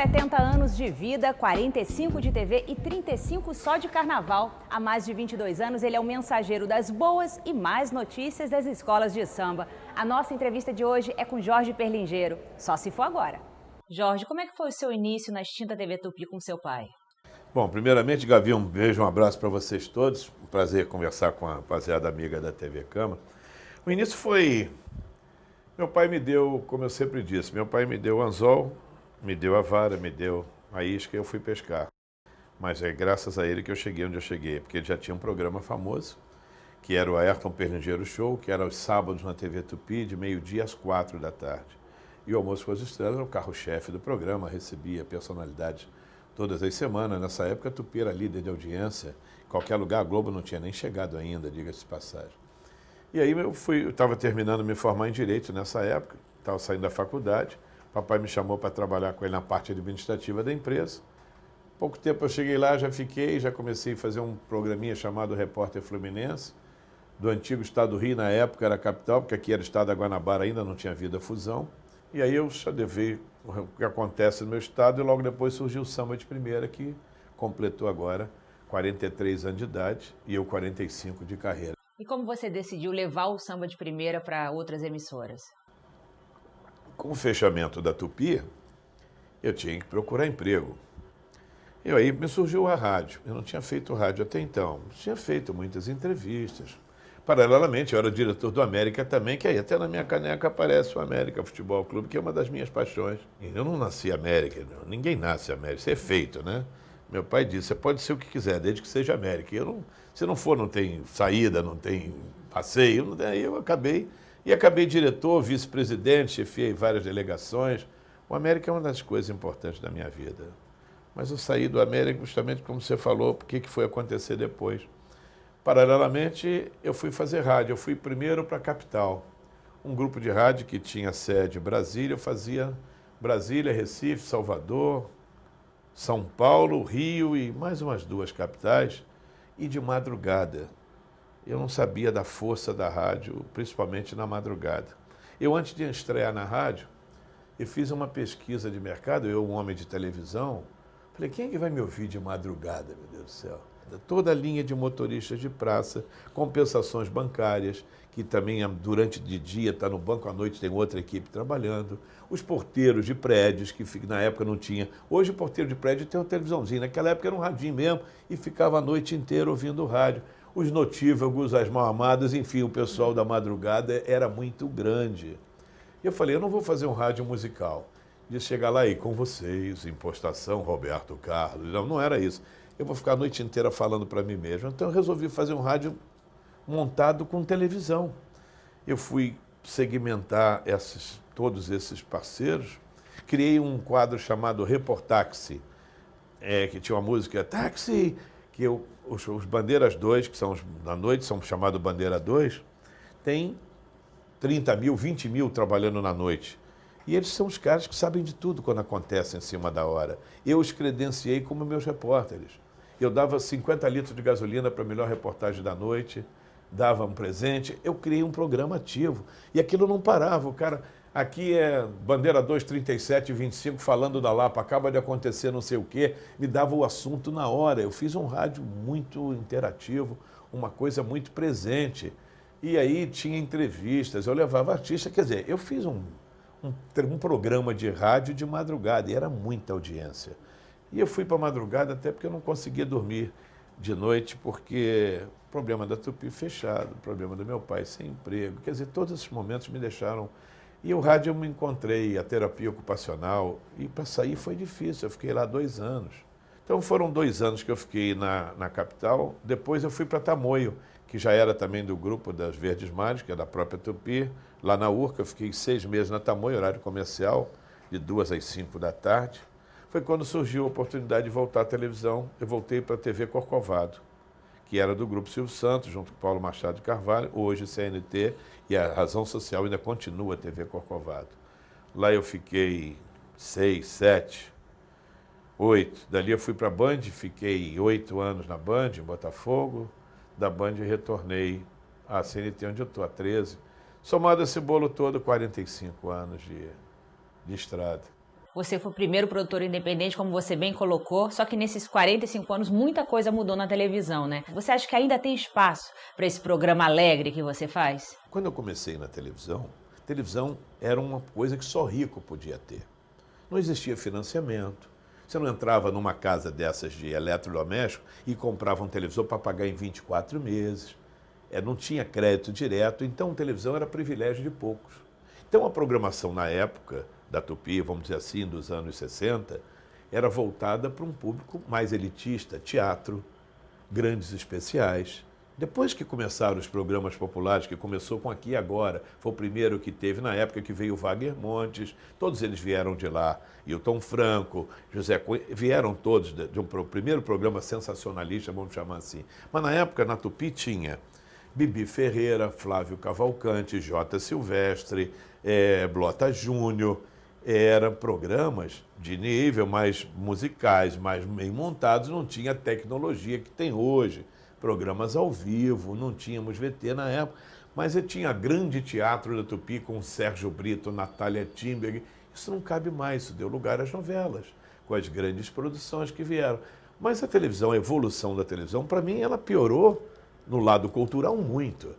70 anos de vida, 45 de TV e 35 só de carnaval. Há mais de 22 anos, ele é o mensageiro das boas e más notícias das escolas de samba. A nossa entrevista de hoje é com Jorge Perlingeiro, só se for agora. Jorge, como é que foi o seu início na extinta TV Tupi com seu pai? Bom, primeiramente, Gavi, um beijo, um abraço para vocês todos. Um prazer conversar com a rapaziada amiga da TV Câmara. O início foi... Meu pai me deu, como eu sempre disse, meu pai me deu o anzol, me deu a vara, me deu a isca e eu fui pescar. Mas é graças a ele que eu cheguei onde eu cheguei, porque ele já tinha um programa famoso, que era o Ayrton Perlingeiro Show, que era aos sábados na TV Tupi, de meio-dia às 4 da tarde. E o Almoço com as Estrelas era o carro-chefe do programa, recebia personalidades todas as semanas. Nessa época, a Tupi era líder de audiência. Em qualquer lugar, a Globo não tinha nem chegado ainda, diga-se de passagem. E aí eu estava terminando de me formar em Direito nessa época, estava saindo da faculdade. Papai me chamou para trabalhar com ele na parte administrativa da empresa. Pouco tempo eu cheguei lá, já comecei a fazer um programinha chamado Repórter Fluminense, do antigo Estado do Rio, na época era a capital, porque aqui era o Estado da Guanabara, ainda não tinha havido a fusão. E aí eu já levei o que acontece no meu estado e logo depois surgiu o Samba de Primeira, que completou agora 43 anos de idade e eu 45 de carreira. E como você decidiu levar o Samba de Primeira para outras emissoras? Com o fechamento da Tupi, eu tinha que procurar emprego. E aí me surgiu a rádio. Eu não tinha feito rádio até então. Tinha feito muitas entrevistas. Paralelamente, eu era diretor do América também, que aí até na minha caneca aparece o América Futebol Clube, que é uma das minhas paixões. Eu não nasci América, ninguém nasce América, isso é feito, né? Meu pai disse, você pode ser o que quiser, desde que seja América. Se não for, não tem saída, não tem passeio, não tem, aí eu acabei diretor, vice-presidente, chefiei várias delegações. O América é uma das coisas importantes da minha vida. Mas eu saí do América justamente como você falou, porque que foi acontecer depois. Paralelamente, eu fui fazer rádio. Eu fui primeiro para a capital. Um grupo de rádio que tinha sede em Brasília. Eu fazia Brasília, Recife, Salvador, São Paulo, Rio e mais umas duas capitais. E de madrugada. Eu não sabia da força da rádio, principalmente na madrugada. Eu, antes de estrear na rádio, eu fiz uma pesquisa de mercado, eu, um homem de televisão, falei, quem é que vai me ouvir de madrugada, meu Deus do céu? Toda a linha de motoristas de praça, compensações bancárias, que também durante o dia está no banco, à noite tem outra equipe trabalhando, os porteiros de prédios, que na época não tinha. Hoje o porteiro de prédio tem uma televisãozinha, naquela época era um radinho mesmo, e ficava a noite inteira ouvindo o rádio. Os notívagos, as mal-amadas, enfim, o pessoal da madrugada era muito grande. E eu falei, eu não vou fazer um rádio musical. De chegar lá e com vocês, impostação, Roberto Carlos. Não era isso. Eu vou ficar a noite inteira falando para mim mesmo. Então eu resolvi fazer um rádio montado com televisão. Eu fui segmentar todos esses parceiros. Criei um quadro chamado Reportáxi, que tinha uma música Táxi, que os Bandeiras 2, que são na noite, são chamados Bandeira 2, tem 30 mil, 20 mil trabalhando na noite. E eles são os caras que sabem de tudo quando acontece em cima da hora. Eu os credenciei como meus repórteres. Eu dava 50 litros de gasolina para a melhor reportagem da noite, dava um presente, eu criei um programa ativo. E aquilo não parava, o cara... Aqui é Bandeira 2, 37 e 25, falando da Lapa, acaba de acontecer não sei o quê, me dava o assunto na hora. Eu fiz um rádio muito interativo, uma coisa muito presente. E aí tinha entrevistas, eu levava artista, quer dizer, eu fiz um programa de rádio de madrugada e era muita audiência. E eu fui para a madrugada até porque eu não conseguia dormir de noite, porque o problema da Tupi fechado, o problema do meu pai sem emprego, quer dizer, todos esses momentos me deixaram... E o rádio eu me encontrei, a terapia ocupacional, e para sair foi difícil, eu fiquei lá 2 anos. Então foram 2 anos que eu fiquei na capital, depois eu fui para Tamoio, que já era também do grupo das Verdes Mares, que é da própria Tupi, lá na Urca, eu fiquei 6 meses na Tamoio, horário comercial, de 2 às 5 da tarde. Foi quando surgiu a oportunidade de voltar à televisão, eu voltei para a TV Corcovado, que era do Grupo Silvio Santos, junto com Paulo Machado de Carvalho, hoje CNT, e a Razão Social ainda continua a TV Corcovado. Lá eu fiquei 6, 7, 8. Dali eu fui para a Band, fiquei 8 anos na Band, em Botafogo. Da Band retornei à CNT, onde eu estou há 13. Somado esse bolo todo, 45 anos de estrada. Você foi o primeiro produtor independente, como você bem colocou, só que nesses 45 anos muita coisa mudou na televisão, né? Você acha que ainda tem espaço para esse programa alegre que você faz? Quando eu comecei na televisão, televisão era uma coisa que só rico podia ter. Não existia financiamento. Você não entrava numa casa dessas de eletrodoméstico e comprava um televisor para pagar em 24 meses. Não tinha crédito direto, então televisão era privilégio de poucos. Então a programação na época da Tupi, vamos dizer assim, dos anos 60, era voltada para um público mais elitista, teatro, grandes especiais. Depois que começaram os programas populares, que começou com Aqui e Agora, foi o primeiro que teve na época que veio o Wagner Montes, todos eles vieram de lá, Hilton Franco, José Cunha, vieram todos de um primeiro programa sensacionalista, vamos chamar assim. Mas na época, na Tupi, tinha Bibi Ferreira, Flávio Cavalcante, J. Silvestre, Blota Júnior. Eram programas de nível mais musicais, mais bem montados, não tinha a tecnologia que tem hoje. Programas ao vivo, não tínhamos VT na época, mas eu tinha grande teatro da Tupi com Sérgio Brito, Natália Timberg. Isso não cabe mais, isso deu lugar às novelas, com as grandes produções que vieram. Mas a televisão, a evolução da televisão, para mim, ela piorou no lado cultural muito.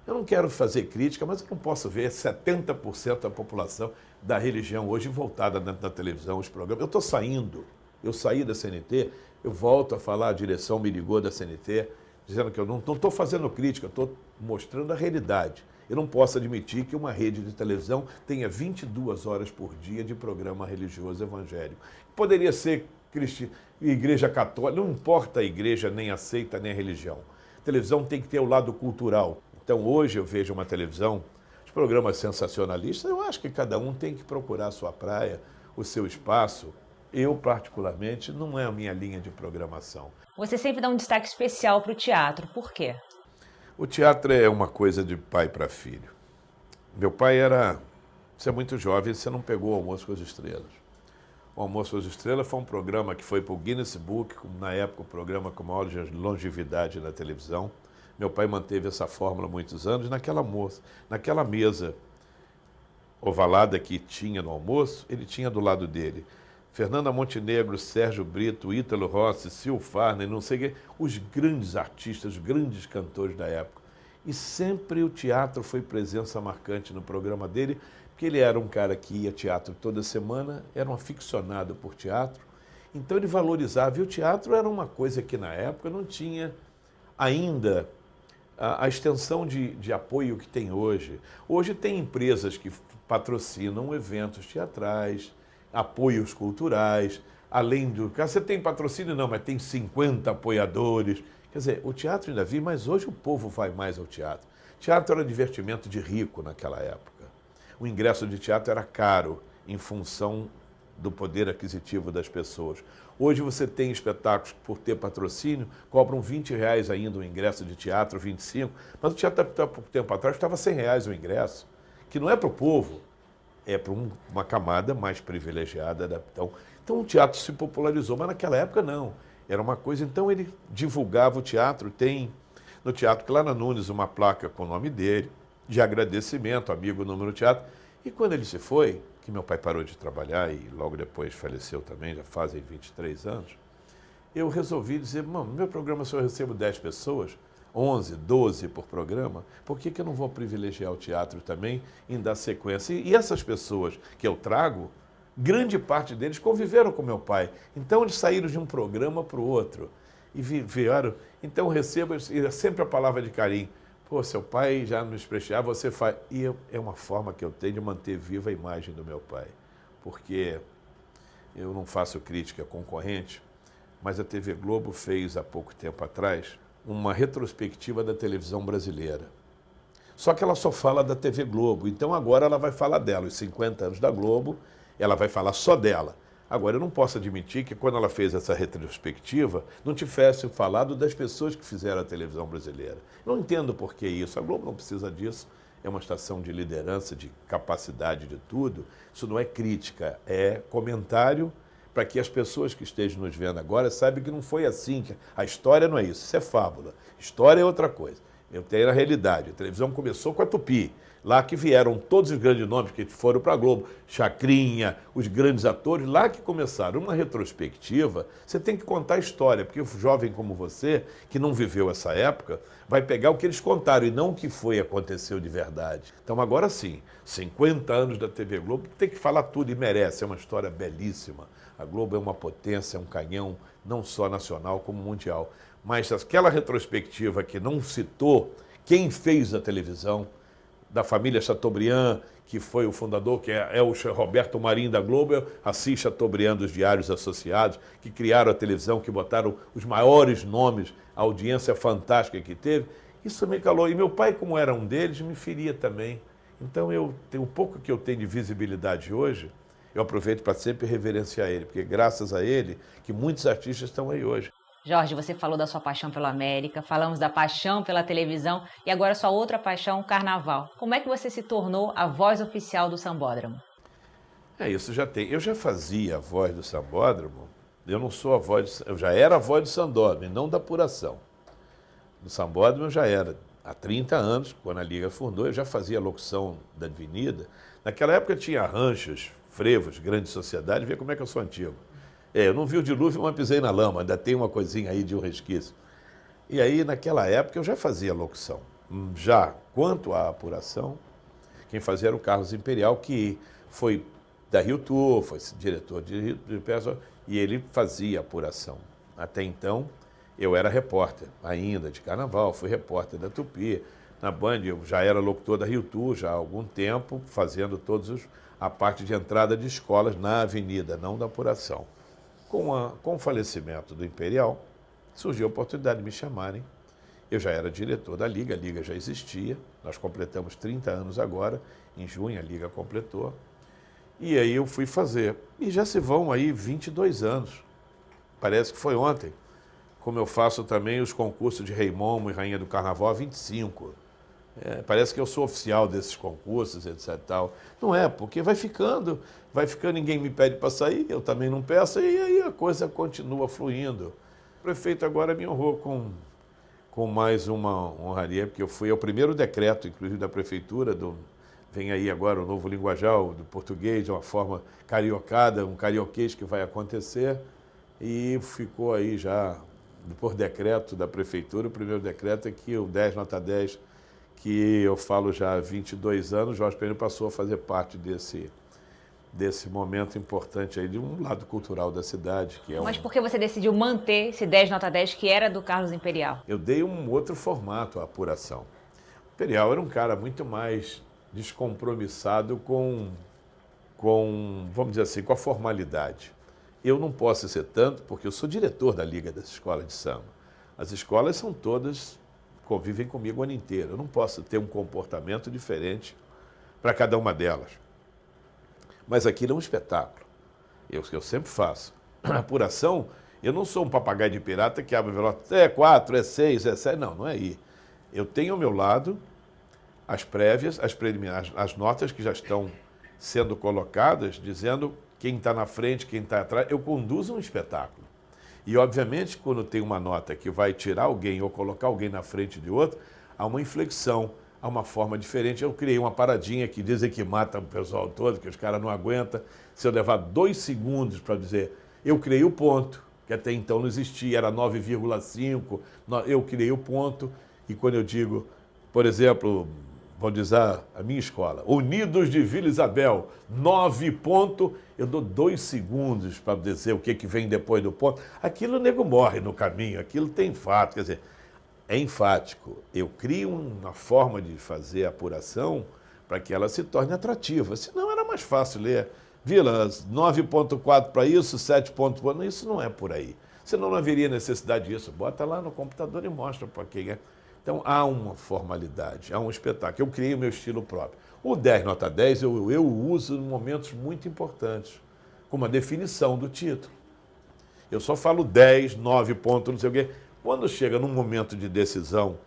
Eu não quero fazer crítica, mas eu não posso ver 70% da população da religião hoje voltada dentro da televisão, os programas. Eu estou saindo, eu saí da CNT, eu volto a falar, a direção me ligou da CNT, dizendo que eu não estou fazendo crítica, estou mostrando a realidade. Eu não posso admitir que uma rede de televisão tenha 22 horas por dia de programa religioso evangélico. Poderia ser igreja católica, não importa a igreja, nem a seita, nem a religião. A televisão tem que ter o lado cultural. Então hoje eu vejo uma televisão, os programas sensacionalistas, eu acho que cada um tem que procurar a sua praia, o seu espaço. Eu, particularmente, não é a minha linha de programação. Você sempre dá um destaque especial para o teatro. Por quê? O teatro é uma coisa de pai para filho. Meu pai era... Você é muito jovem, você não pegou o Almoço com as Estrelas. O Almoço com as Estrelas foi um programa que foi para o Guinness Book, na época o programa com maior longevidade na televisão. Meu pai manteve essa fórmula há muitos anos. Naquela mesa ovalada que tinha no almoço, ele tinha do lado dele Fernanda Montenegro, Sérgio Brito, Ítalo Rossi, Sil Farner, não sei o quê, os grandes artistas, os grandes cantores da época. E sempre o teatro foi presença marcante no programa dele, porque ele era um cara que ia ao teatro toda semana, era um aficionado por teatro, então ele valorizava. E o teatro era uma coisa que na época não tinha ainda a extensão de apoio que tem hoje. Hoje tem empresas que patrocinam eventos teatrais, apoios culturais, além do... Você tem patrocínio? Não, mas tem 50 apoiadores. Quer dizer, o teatro ainda vi, mas hoje o povo vai mais ao teatro. Teatro era divertimento de rico naquela época. O ingresso de teatro era caro em função do poder aquisitivo das pessoas. Hoje você tem espetáculos que, por ter patrocínio, cobram R$20 ainda o ingresso de teatro, 25, mas o teatro, há pouco tempo atrás, estava R$100 o ingresso, que não é para o povo, é para uma camada mais privilegiada. Então o teatro se popularizou, mas naquela época não. Era uma coisa, então ele divulgava o teatro, tem no Teatro Clara Nunes uma placa com o nome dele, de agradecimento, amigo número teatro. E quando ele se foi, que meu pai parou de trabalhar e logo depois faleceu também, já fazem 23 anos, eu resolvi dizer, mano, no meu programa se eu recebo 10 pessoas, 11, 12 por programa, por que eu não vou privilegiar o teatro também em dar sequência? E essas pessoas que eu trago, grande parte deles conviveram com meu pai. Então eles saíram de um programa para o outro e vieram. Então eu recebo sempre a palavra de carinho. Pô, seu pai já nos prestigiava, você faz. E é uma forma que eu tenho de manter viva a imagem do meu pai. Porque eu não faço crítica concorrente, mas a TV Globo fez há pouco tempo atrás uma retrospectiva da televisão brasileira. Só que ela só fala da TV Globo, então agora ela vai falar dela. Os 50 anos da Globo, ela vai falar só dela. Agora, eu não posso admitir que quando ela fez essa retrospectiva, não tivesse falado das pessoas que fizeram a televisão brasileira. Eu não entendo por que isso. A Globo não precisa disso. É uma estação de liderança, de capacidade de tudo. Isso não é crítica, é comentário para que as pessoas que estejam nos vendo agora saibam que não foi assim. Que a história não é isso é fábula. História é outra coisa. Eu tenho a realidade. A televisão começou com a Tupi. Lá que vieram todos os grandes nomes que foram para a Globo. Chacrinha, os grandes atores, lá que começaram. Uma retrospectiva, você tem que contar a história, porque o jovem como você, que não viveu essa época, vai pegar o que eles contaram e não o que aconteceu de verdade. Então agora sim, 50 anos da TV Globo, tem que falar tudo e merece. É uma história belíssima. A Globo é uma potência, é um canhão, não só nacional como mundial. Mas aquela retrospectiva que não citou quem fez a televisão, da família Chateaubriand, que foi o fundador, que é o Roberto Marinho da Globo, Assis Chateaubriand dos Diários Associados, que criaram a televisão, que botaram os maiores nomes, a audiência fantástica que teve. Isso me calou. E meu pai, como era um deles, me feria também. Então, o pouco que eu tenho de visibilidade hoje, eu aproveito para sempre reverenciar ele, porque graças a ele que muitos artistas estão aí hoje. Jorge, você falou da sua paixão pela América, falamos da paixão pela televisão e agora sua outra paixão, o carnaval. Como é que você se tornou a voz oficial do Sambódromo? Isso já tem. Eu já fazia a voz do Sambódromo, eu não sou a voz, eu já era a voz do Sambódromo, e não da apuração. No Sambódromo eu já era. Há 30 anos, quando a Liga fundou, eu já fazia a locução da Avenida. Naquela época tinha ranchos, frevos, grande sociedade, vê como é que eu sou antigo. Eu não vi o dilúvio, mas pisei na lama, ainda tem uma coisinha aí de um resquício. E aí, naquela época, eu já fazia locução. Já quanto à apuração, quem fazia era o Carlos Imperial, que foi da Rio Tour, foi diretor de peça, e ele fazia apuração. Até então, eu era repórter ainda de carnaval, fui repórter da Tupi. Na Band, eu já era locutor da Rio Tour já há algum tempo, fazendo a parte de entrada de escolas na Avenida, não da apuração. Com o falecimento do Imperial, surgiu a oportunidade de me chamarem. Eu já era diretor da Liga, a Liga já existia, nós completamos 30 anos agora, em junho a Liga completou. E aí eu fui fazer. E já se vão aí 22 anos, parece que foi ontem. Como eu faço também os concursos de Rei Momo e Rainha do Carnaval há 25. Parece que eu sou oficial desses concursos, etc. Tal. Não é, porque vai ficando, ninguém me pede para sair, eu também não peço, e aí a coisa continua fluindo. O prefeito agora me honrou com mais uma honraria, porque eu fui ao primeiro decreto, inclusive da prefeitura, vem aí agora o novo linguajar do português, de uma forma cariocada, um carioquês que vai acontecer, e ficou aí já, por decreto da prefeitura, o primeiro decreto é que o 10 nota 10, que eu falo já há 22 anos, Jorge Pereira passou a fazer parte desse momento importante aí, de um lado cultural da cidade. Mas por que você decidiu manter esse 10 nota 10 que era do Carlos Imperial? Eu dei um outro formato à apuração. O Imperial era um cara muito mais descompromissado com, vamos dizer assim, com a formalidade. Eu não posso ser tanto, porque eu sou diretor da Liga das Escolas de Samba. As escolas são todas, convivem comigo o ano inteiro. Eu não posso ter um comportamento diferente para cada uma delas. Mas aquilo é um espetáculo. Eu sempre faço. A apuração, eu não sou um papagaio de pirata que abre o envelope, é 4, é 6, é 7. Não, não é aí. Eu tenho ao meu lado as prévias, as preliminares, as notas que já estão sendo colocadas, dizendo quem está na frente, quem está atrás. Eu conduzo um espetáculo. E, obviamente, quando tem uma nota que vai tirar alguém ou colocar alguém na frente de outro, há uma inflexão, há uma forma diferente. Eu criei uma paradinha que dizem que mata o pessoal todo, que os caras não aguentam. Se eu levar 2 segundos para dizer, eu criei o ponto, que até então não existia, era 9,5, eu criei o ponto. E quando eu digo, por exemplo, vou dizer a minha escola, Unidos de Vila Isabel, 9 ponto, eu dou 2 segundos para dizer o que vem depois do ponto. Aquilo o nego morre no caminho, aquilo tem fato, quer dizer, é enfático. Eu crio uma forma de fazer a apuração para que ela se torne atrativa, senão era mais fácil ler. Vila, 9,4 para isso, 7,1, isso não é por aí. Senão não haveria necessidade disso. Bota lá no computador e mostra para quem é. Então, há uma formalidade, há um espetáculo. Eu criei o meu estilo próprio. O 10 nota 10 eu uso em momentos muito importantes, como a definição do título. Eu só falo 10, 9 pontos, não sei o quê. Quando chega num momento de decisão,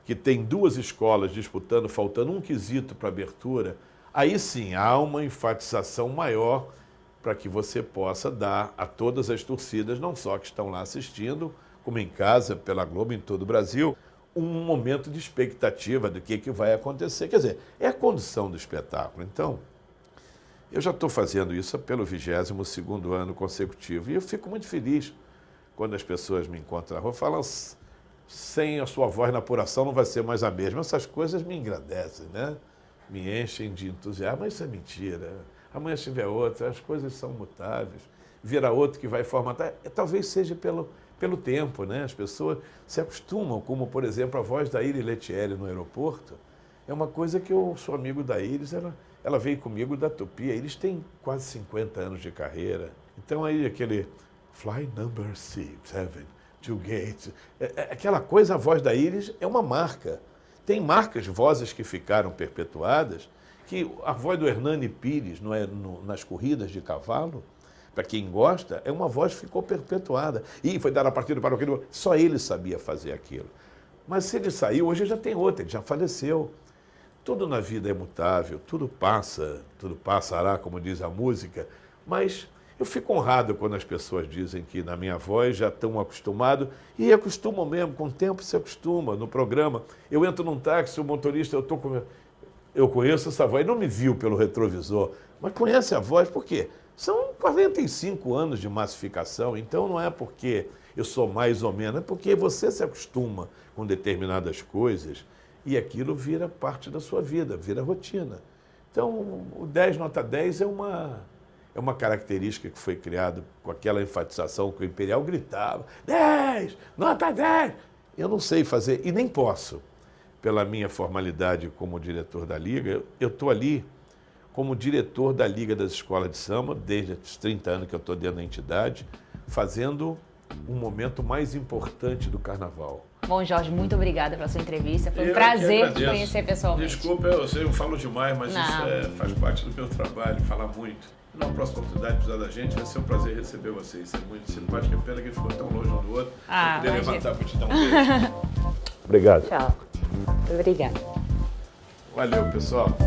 que tem 2 escolas disputando, faltando um quesito para abertura, aí sim há uma enfatização maior para que você possa dar a todas as torcidas, não só que estão lá assistindo, como em casa, pela Globo, em todo o Brasil, um momento de expectativa do que vai acontecer. Quer dizer, é a condução do espetáculo. Então, eu já estou fazendo isso pelo 22º ano consecutivo e eu fico muito feliz quando as pessoas me encontram na rua e falam: sem a sua voz na apuração não vai ser mais a mesma. Essas coisas me engrandecem, né? Me enchem de entusiasmo. Mas isso é mentira. Amanhã se tiver outra, as coisas são mutáveis. Virá outro que vai formatar. Talvez seja pelo tempo, né? As pessoas se acostumam, como, por exemplo, a voz da Iris Lettieri no aeroporto. É uma coisa que eu sou amigo da Iris, ela veio comigo da Tupi. A Iris tem quase 50 anos de carreira. Então aí aquele Fly Number 7, Two Gates, aquela coisa, a voz da Iris é uma marca. Tem marcas, vozes que ficaram perpetuadas, que a voz do Hernani Pires nas corridas de cavalo, para quem gosta, é uma voz que ficou perpetuada. E foi dar a partida para o que só ele sabia fazer aquilo. Mas se ele saiu, hoje já tem outro, ele já faleceu. Tudo na vida é mutável, tudo passará, como diz a música, mas eu fico honrado quando as pessoas dizem que na minha voz já estão acostumados, e acostumam mesmo, com o tempo se acostuma. No programa, eu entro num táxi, o motorista, eu conheço essa voz, ele não me viu pelo retrovisor, mas conhece a voz, por quê? São 45 anos de massificação, então não é porque eu sou mais ou menos, é porque você se acostuma com determinadas coisas e aquilo vira parte da sua vida, vira rotina. Então, o 10 nota 10 é uma característica que foi criada com aquela enfatização que o Imperial gritava: 10, nota 10! Eu não sei fazer, e nem posso, pela minha formalidade como diretor da Liga. Eu estou ali como diretor da Liga das Escolas de Samba, desde os 30 anos que eu estou dentro da entidade, fazendo um momento mais importante do Carnaval. Bom, Jorge, muito obrigada pela sua entrevista. Foi um prazer te conhecer pessoalmente. Desculpa, eu falo demais, mas isso faz parte do meu trabalho, falar muito. Na próxima oportunidade, precisar da gente, vai ser um prazer receber vocês. É muito simpático, é pena que ele ficou tão longe um do outro. Eu poder levantar para te dar um beijo. Obrigado. Tchau. Obrigada. Valeu, pessoal.